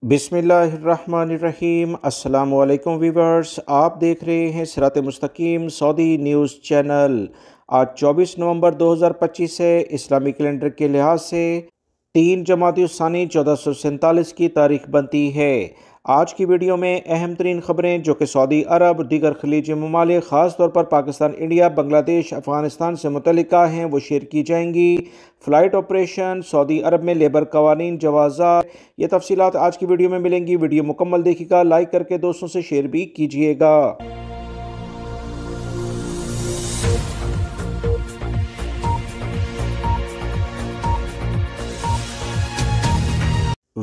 بسم اللہ الرحمن الرحیم۔ السلام علیکم ویورز، آپ دیکھ رہے ہیں صراط مستقیم سعودی نیوز چینل۔ آج 24 نومبر 2025 ہے۔ اسلامی کیلنڈر کے لحاظ سے 3 جمادی الثانی 1447 کی تاریخ بنتی ہے۔ آج کی ویڈیو میں اہم ترین خبریں جو کہ سعودی عرب، دیگر خلیجی ممالک، خاص طور پر پاکستان، انڈیا، بنگلہ دیش، افغانستان سے متعلقہ ہیں، وہ شیئر کی جائیں گی۔ فلائٹ آپریشن، سعودی عرب میں لیبر قوانین، جوازات، یہ تفصیلات آج کی ویڈیو میں ملیں گی۔ ویڈیو مکمل دیکھیے گا، لائک کر کے دوستوں سے شیئر بھی کیجیے گا۔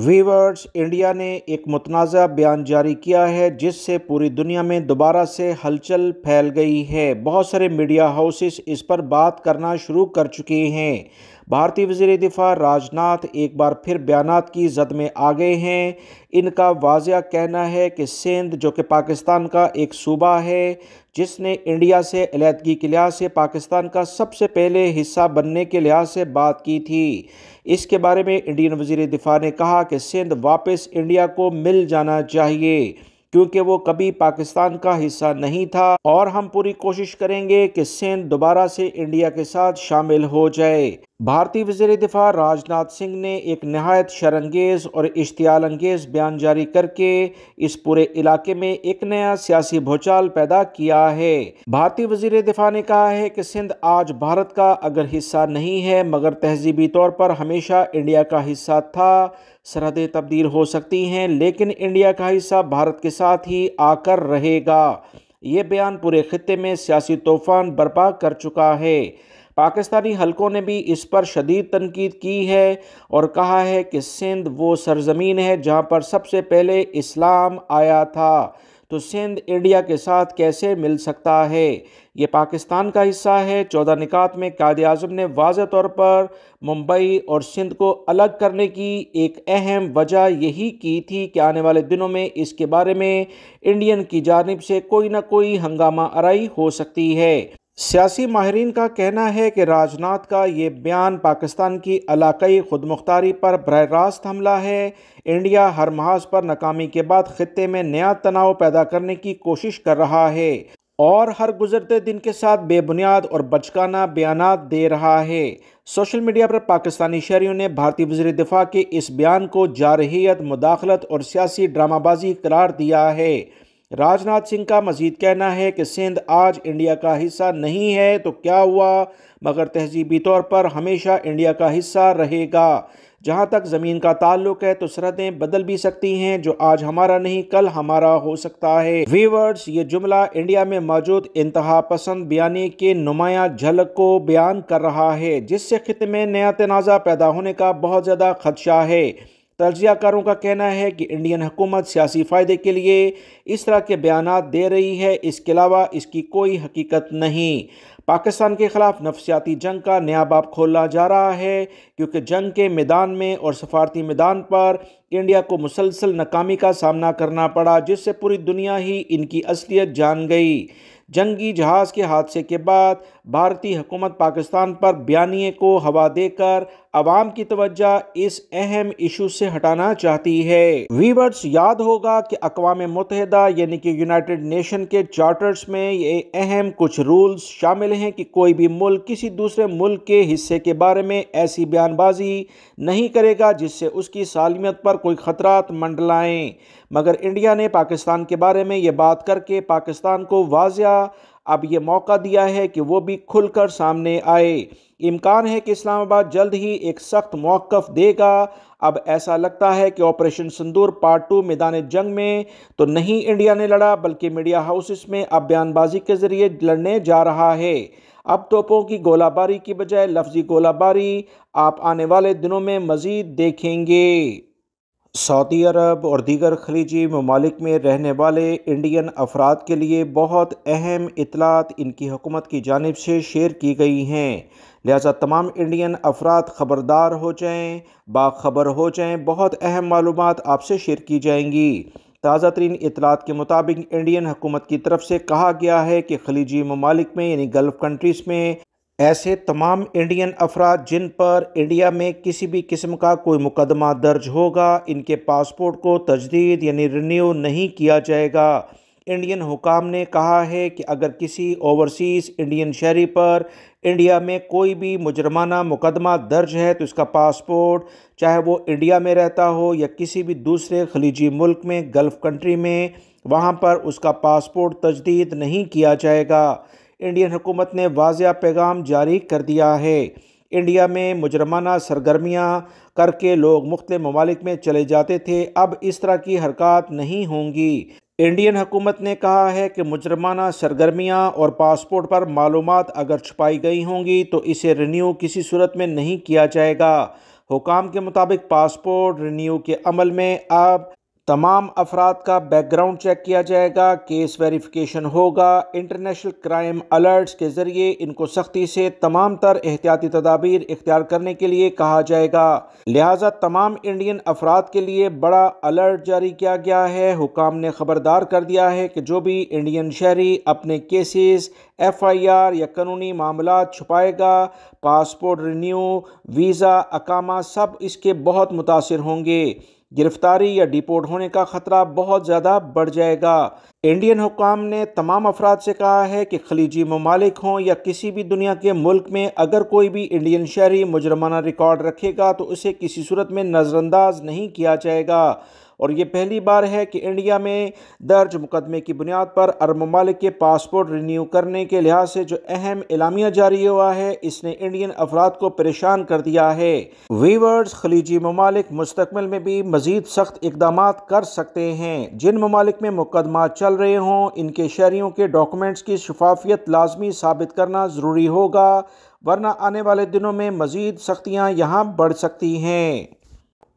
ویورز، انڈیا نے ایک متنازع بیان جاری کیا ہے جس سے پوری دنیا میں دوبارہ سے ہلچل پھیل گئی ہے۔ بہت سارے میڈیا ہاؤسز اس پر بات کرنا شروع کر چکے ہیں۔ بھارتی وزیر دفاع راج ناتھ ایک بار پھر بیانات کی زد میں آ گئے ہیں۔ ان کا واضح کہنا ہے کہ سندھ، جو کہ پاکستان کا ایک صوبہ ہے جس نے انڈیا سے علیحدگی کے لحاظ سے پاکستان کا سب سے پہلے حصہ بننے کے لحاظ سے بات کی تھی، اس کے بارے میں انڈین وزیر دفاع نے کہا کہ سندھ واپس انڈیا کو مل جانا چاہیے کیونکہ وہ کبھی پاکستان کا حصہ نہیں تھا، اور ہم پوری کوشش کریں گے کہ سندھ دوبارہ سے انڈیا کے ساتھ شامل ہو جائے۔ بھارتی وزیر دفاع راج ناتھ سنگھ نے ایک نہایت شرانگیز اور اشتعال انگیز بیان جاری کر کے اس پورے علاقے میں ایک نیا سیاسی بھوچال پیدا کیا ہے۔ بھارتی وزیر دفاع نے کہا ہے کہ سندھ آج بھارت کا اگر حصہ نہیں ہے مگر تہذیبی طور پر ہمیشہ انڈیا کا حصہ تھا۔ سرحدیں تبدیل ہو سکتی ہیں لیکن انڈیا کا حصہ بھارت کے ساتھ ہی آ کر رہے گا۔ یہ بیان پورے خطے میں سیاسی طوفان برپا کر چکا ہے۔ پاکستانی حلقوں نے بھی اس پر شدید تنقید کی ہے اور کہا ہے کہ سندھ وہ سرزمین ہے جہاں پر سب سے پہلے اسلام آیا تھا، تو سندھ انڈیا کے ساتھ کیسے مل سکتا ہے؟ یہ پاکستان کا حصہ ہے۔ 14 نکات میں قائد اعظم نے واضح طور پر ممبئی اور سندھ کو الگ کرنے کی ایک اہم وجہ یہی کی تھی کہ آنے والے دنوں میں اس کے بارے میں انڈین کی جانب سے کوئی نہ کوئی ہنگامہ آرائی ہو سکتی ہے۔ سیاسی ماہرین کا کہنا ہے کہ راج ناتھ کا یہ بیان پاکستان کی علاقائی خود مختاری پر براہ راست حملہ ہے۔ انڈیا ہر محاذ پر ناکامی کے بعد خطے میں نیا تناؤ پیدا کرنے کی کوشش کر رہا ہے اور ہر گزرتے دن کے ساتھ بے بنیاد اور بچکانہ بیانات دے رہا ہے۔ سوشل میڈیا پر پاکستانی شہریوں نے بھارتی وزیر دفاع کے اس بیان کو جارحیت، مداخلت اور سیاسی ڈرامہ بازی قرار دیا ہے۔ راج ناتھ سنگھ کا مزید کہنا ہے کہ سندھ آج انڈیا کا حصہ نہیں ہے تو کیا ہوا مگر تہذیبی طور پر ہمیشہ انڈیا کا حصہ رہے گا۔ جہاں تک زمین کا تعلق ہے تو سرحدیں بدل بھی سکتی ہیں، جو آج ہمارا نہیں کل ہمارا ہو سکتا ہے۔ ویورز، یہ جملہ انڈیا میں موجود انتہا پسند بیانیے کے نمایاں جھلک کو بیان کر رہا ہے جس سے خطے میں نیا تنازع پیدا ہونے کا بہت زیادہ خدشہ ہے۔ تجزیہ کاروں کا کہنا ہے کہ انڈین حکومت سیاسی فائدے کے لیے اس طرح کے بیانات دے رہی ہے، اس کے علاوہ اس کی کوئی حقیقت نہیں۔ پاکستان کے خلاف نفسیاتی جنگ کا نیا باب کھولا جا رہا ہے کیونکہ جنگ کے میدان میں اور سفارتی میدان پر انڈیا کو مسلسل ناکامی کا سامنا کرنا پڑا جس سے پوری دنیا ہی ان کی اصلیت جان گئی۔ جنگی جہاز کے حادثے کے بعد بھارتی حکومت پاکستان پر بیانیے کو ہوا دے کر عوام کی توجہ اس اہم ایشو سے ہٹانا چاہتی ہے۔ ویورز، یاد ہوگا کہ اقوام متحدہ یعنی کہ یونائٹڈ نیشن کے چارٹرز میں یہ اہم کچھ رولز شامل ہیں کہ کوئی بھی ملک کسی دوسرے ملک کے حصے کے بارے میں ایسی بیان بازی نہیں کرے گا جس سے اس کی سالمیت پر کوئی خطرات منڈلائیں، مگر انڈیا نے پاکستان کے بارے میں یہ بات کر کے پاکستان کو واضح اب یہ موقع دیا ہے کہ وہ بھی کھل کر سامنے آئے۔ امکان ہے کہ اسلام آباد جلد ہی ایک سخت موقف دے گا۔ اب ایسا لگتا ہے کہ آپریشن سندور پارٹ 2 میدان جنگ میں تو نہیں انڈیا نے لڑا بلکہ میڈیا ہاؤسز میں اب بیان بازی کے ذریعے لڑنے جا رہا ہے۔ اب توپوں کی گولہ باری کی بجائے لفظی گولہ باری آپ آنے والے دنوں میں مزید دیکھیں گے۔ سعودی عرب اور دیگر خلیجی ممالک میں رہنے والے انڈین افراد کے لیے بہت اہم اطلاعات ان کی حکومت کی جانب سے شیئر کی گئی ہیں، لہٰذا تمام انڈین افراد خبردار ہو جائیں، باخبر ہو جائیں۔ بہت اہم معلومات آپ سے شیئر کی جائیں گی۔ تازہ ترین اطلاعات کے مطابق انڈین حکومت کی طرف سے کہا گیا ہے کہ خلیجی ممالک میں یعنی گلف کنٹریز میں ایسے تمام انڈین افراد جن پر انڈیا میں کسی بھی قسم کا کوئی مقدمہ درج ہوگا، ان کے پاسپورٹ کو تجدید یعنی رینیو نہیں کیا جائے گا۔ انڈین حکام نے کہا ہے کہ اگر کسی اوورسیز انڈین شہری پر انڈیا میں کوئی بھی مجرمانہ مقدمہ درج ہے تو اس کا پاسپورٹ، چاہے وہ انڈیا میں رہتا ہو یا کسی بھی دوسرے خلیجی ملک میں، گلف کنٹری میں، وہاں پر اس کا پاسپورٹ تجدید نہیں کیا جائے گا۔ انڈین حکومت نے واضح پیغام جاری کر دیا ہے۔ انڈیا میں مجرمانہ سرگرمیاں کر کے لوگ مختلف ممالک میں چلے جاتے تھے، اب اس طرح کی حرکات نہیں ہوں گی۔ انڈین حکومت نے کہا ہے کہ مجرمانہ سرگرمیاں اور پاسپورٹ پر معلومات اگر چھپائی گئی ہوں گی تو اسے رینیو کسی صورت میں نہیں کیا جائے گا۔ حکام کے مطابق پاسپورٹ رینیو کے عمل میں اب تمام افراد کا بیک گراؤنڈ چیک کیا جائے گا، کیس ویریفیکیشن ہوگا۔ انٹرنیشنل کرائم الرٹس کے ذریعے ان کو سختی سے تمام تر احتیاطی تدابیر اختیار کرنے کے لیے کہا جائے گا، لہٰذا تمام انڈین افراد کے لیے بڑا الرٹ جاری کیا گیا ہے۔ حکام نے خبردار کر دیا ہے کہ جو بھی انڈین شہری اپنے کیسز، FIR یا قانونی معاملات چھپائے گا، پاسپورٹ رینیو، ویزا، اقامہ، سب اس کے بہت متاثر ہوں گے۔ گرفتاری یا ڈیپورٹ ہونے کا خطرہ بہت زیادہ بڑھ جائے گا۔ انڈین حکام نے تمام افراد سے کہا ہے کہ خلیجی ممالک ہوں یا کسی بھی دنیا کے ملک میں اگر کوئی بھی انڈین شہری مجرمانہ ریکارڈ رکھے گا تو اسے کسی صورت میں نظر انداز نہیں کیا جائے گا، اور یہ پہلی بار ہے کہ انڈیا میں درج مقدمے کی بنیاد پر عرب ممالک کے پاسپورٹ رینیو کرنے کے لحاظ سے جو اہم اعلامیہ جاری ہوا ہے، اس نے انڈین افراد کو پریشان کر دیا ہے۔ ویورز، خلیجی ممالک مستقبل میں بھی مزید سخت اقدامات کر سکتے ہیں۔ جن ممالک میں مقدمات چل رہے ہوں، ان کے شہریوں کے ڈاکومنٹس کی شفافیت لازمی ثابت کرنا ضروری ہوگا، ورنہ آنے والے دنوں میں مزید سختیاں یہاں بڑھ سکتی ہیں۔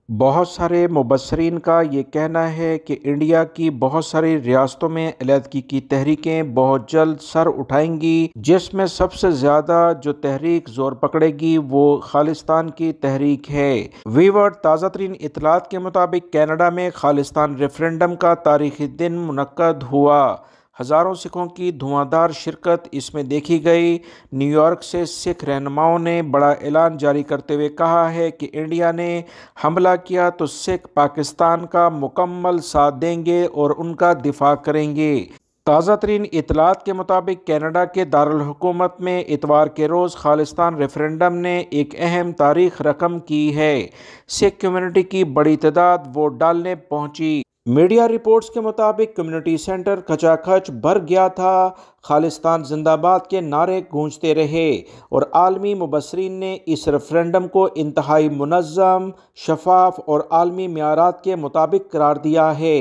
بہت سارے مبصرین کا یہ کہنا ہے کہ انڈیا کی بہت ساری ریاستوں میں علیحدگی کی تحریکیں بہت جلد سر اٹھائیں گی، جس میں سب سے زیادہ جو تحریک زور پکڑے گی وہ خالصتان کی تحریک ہے۔ ویور، تازہ ترین اطلاعات کے مطابق کینیڈا میں خالصتان ریفرنڈم کا تاریخی دن منعقد ہوا۔ ہزاروں سکھوں کی دھواں دھار شرکت اس میں دیکھی گئی۔ نیو یارک سے سکھ رہنماؤں نے بڑا اعلان جاری کرتے ہوئے کہا ہے کہ انڈیا نے حملہ کیا تو سکھ پاکستان کا مکمل ساتھ دیں گے اور ان کا دفاع کریں گے۔ تازہ ترین اطلاعات کے مطابق کینیڈا کے دارالحکومت میں اتوار کے روز خالصتان ریفرنڈم نے ایک اہم تاریخ رقم کی ہے۔ سکھ کمیونٹی کی بڑی تعداد ووٹ ڈالنے پہنچی۔ میڈیا رپورٹس کے مطابق کمیونٹی سینٹر کھچا کھچ بھر گیا تھا۔ خالصتان زندہ باد کے نعرے گونجتے رہے اور عالمی مبصرین نے اس ریفرنڈم کو انتہائی منظم، شفاف اور عالمی معیارات کے مطابق قرار دیا ہے۔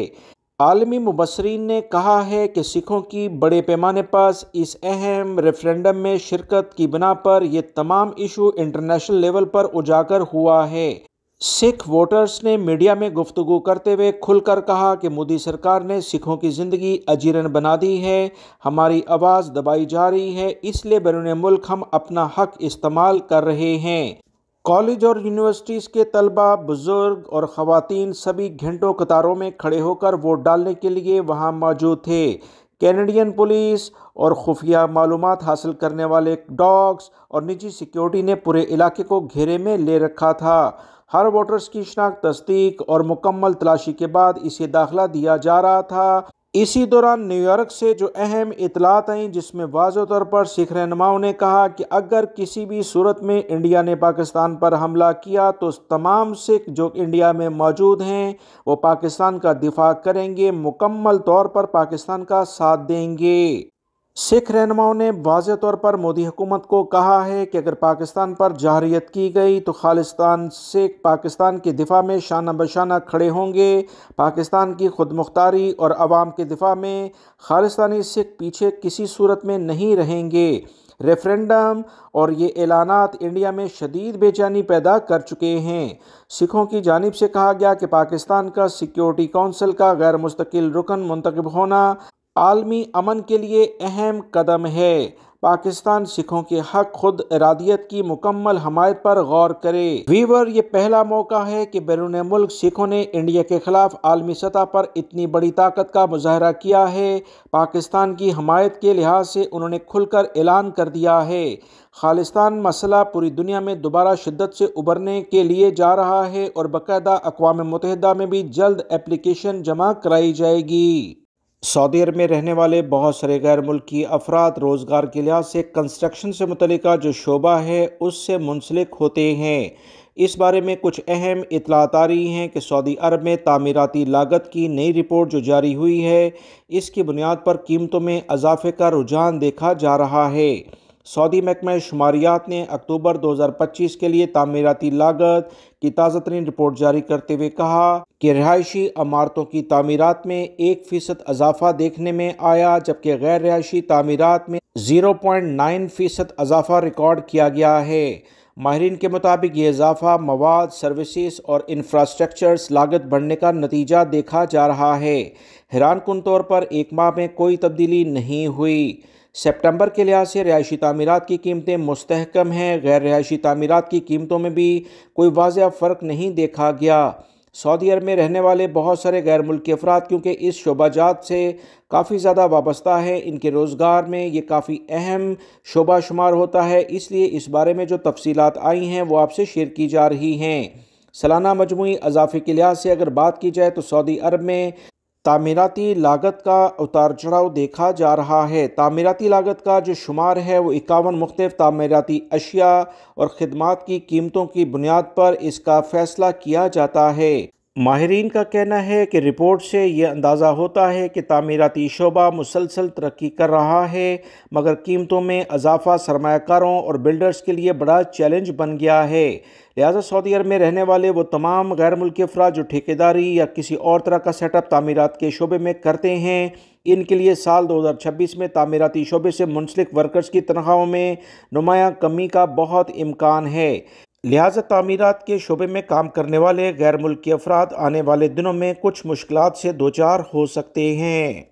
عالمی مبصرین نے کہا ہے کہ سکھوں کی بڑے پیمانے پر اس اہم ریفرنڈم میں شرکت کی بنا پر یہ تمام ایشو انٹرنیشنل لیول پر اجاگر ہوا ہے۔ سکھ ووٹرز نے میڈیا میں گفتگو کرتے ہوئے کھل کر کہا کہ مودی سرکار نے سکھوں کی زندگی اجیرن بنا دی ہے، ہماری آواز دبائی جا رہی ہے، اس لیے بیرون ملک ہم اپنا حق استعمال کر رہے ہیں۔ کالج اور یونیورسٹیز کے طلبہ، بزرگ اور خواتین سبھی گھنٹوں قطاروں میں کھڑے ہو کر ووٹ ڈالنے کے لیے وہاں موجود تھے۔ کینیڈین پولیس اور خفیہ معلومات حاصل کرنے والے ڈاگز اور نجی سیکیورٹی نے پورے علاقے کو گھیرے میں لے رکھا تھا۔ ہر ووٹرز کی شناخت، تصدیق اور مکمل تلاشی کے بعد اسے داخلہ دیا جا رہا تھا۔ اسی دوران نیو یارک سے جو اہم اطلاعات آئیں، جس میں واضح طور پر سکھ رہنماؤں نے کہا کہ اگر کسی بھی صورت میں انڈیا نے پاکستان پر حملہ کیا تو تمام سکھ جو انڈیا میں موجود ہیں وہ پاکستان کا دفاع کریں گے، مکمل طور پر پاکستان کا ساتھ دیں گے۔ سکھ رہنماؤں نے واضح طور پر مودی حکومت کو کہا ہے کہ اگر پاکستان پر جارحیت کی گئی تو خالصتان سکھ پاکستان کے دفاع میں شانہ بشانہ کھڑے ہوں گے۔ پاکستان کی خود مختاری اور عوام کے دفاع میں خالصتانی سکھ پیچھے کسی صورت میں نہیں رہیں گے۔ ریفرنڈم اور یہ اعلانات انڈیا میں شدید بے چینی پیدا کر چکے ہیں۔ سکھوں کی جانب سے کہا گیا کہ پاکستان کا سیکیورٹی کونسل کا غیر مستقل رکن منتخب ہونا عالمی امن کے لیے اہم قدم ہے۔ پاکستان سکھوں کے حق خود ارادیت کی مکمل حمایت پر غور کرے۔ ویور، یہ پہلا موقع ہے کہ بیرون ملک سکھوں نے انڈیا کے خلاف عالمی سطح پر اتنی بڑی طاقت کا مظاہرہ کیا ہے۔ پاکستان کی حمایت کے لحاظ سے انہوں نے کھل کر اعلان کر دیا ہے۔ خالصتاً مسئلہ پوری دنیا میں دوبارہ شدت سے ابھرنے کے لیے جا رہا ہے اور باقاعدہ اقوام متحدہ میں بھی جلد اپلیکیشن جمع کرائی جائے گی۔ سعودی عرب میں رہنے والے بہت سارے غیر ملکی افراد روزگار کے لحاظ سے کنسٹرکشن سے متعلقہ جو شعبہ ہے اس سے منسلک ہوتے ہیں۔ اس بارے میں کچھ اہم اطلاعات آ رہی ہیں کہ سعودی عرب میں تعمیراتی لاگت کی نئی رپورٹ جو جاری ہوئی ہے، اس کی بنیاد پر قیمتوں میں اضافے کا رجحان دیکھا جا رہا ہے۔ سعودی محکمہ شماریات نے اکتوبر 2025 کے لیے تعمیراتی لاگت کی تازہ ترین رپورٹ جاری کرتے ہوئے کہا کہ رہائشی عمارتوں کی تعمیرات میں 1% اضافہ دیکھنے میں آیا، جبکہ غیر رہائشی تعمیرات میں 0.9% اضافہ ریکارڈ کیا گیا ہے۔ ماہرین کے مطابق یہ اضافہ مواد، سروسز اور انفراسٹرکچرز لاگت بڑھنے کا نتیجہ دیکھا جا رہا ہے۔ حیران کن طور پر ایک ماہ میں کوئی تبدیلی نہیں ہوئی۔ سپتمبر کے لحاظ سے رہائشی تعمیرات کی قیمتیں مستحکم ہیں، غیر رہائشی تعمیرات کی قیمتوں میں بھی کوئی واضح فرق نہیں دیکھا گیا۔ سعودی عرب میں رہنے والے بہت سارے غیر ملکی افراد کیونکہ اس شعبہ جات سے کافی زیادہ وابستہ ہے، ان کے روزگار میں یہ کافی اہم شعبہ شمار ہوتا ہے، اس لیے اس بارے میں جو تفصیلات آئی ہیں وہ آپ سے شیئر کی جا رہی ہیں۔ سالانہ مجموعی اضافے کے لحاظ سے اگر بات کی جائے تو سعودی عرب میں تعمیراتی لاگت کا اتار چڑھاؤ دیکھا جا رہا ہے۔ تعمیراتی لاگت کا جو شمار ہے وہ 51 مختلف تعمیراتی اشیاء اور خدمات کی قیمتوں کی بنیاد پر اس کا فیصلہ کیا جاتا ہے۔ ماہرین کا کہنا ہے کہ رپورٹ سے یہ اندازہ ہوتا ہے کہ تعمیراتی شعبہ مسلسل ترقی کر رہا ہے، مگر قیمتوں میں اضافہ سرمایہ کاروں اور بلڈرز کے لیے بڑا چیلنج بن گیا ہے۔ لہٰذا سعودی عرب میں رہنے والے وہ تمام غیر ملکی افراد جو ٹھیکیداری یا کسی اور طرح کا سیٹ اپ تعمیرات کے شعبے میں کرتے ہیں، ان کے لیے سال 2026 میں تعمیراتی شعبے سے منسلک ورکرز کی تنخواہوں میں نمایاں کمی کا بہت امکان ہے۔ لہٰذا تعمیرات کے شعبے میں کام کرنے والے غیر ملکی افراد آنے والے دنوں میں کچھ مشکلات سے دوچار ہو سکتے ہیں۔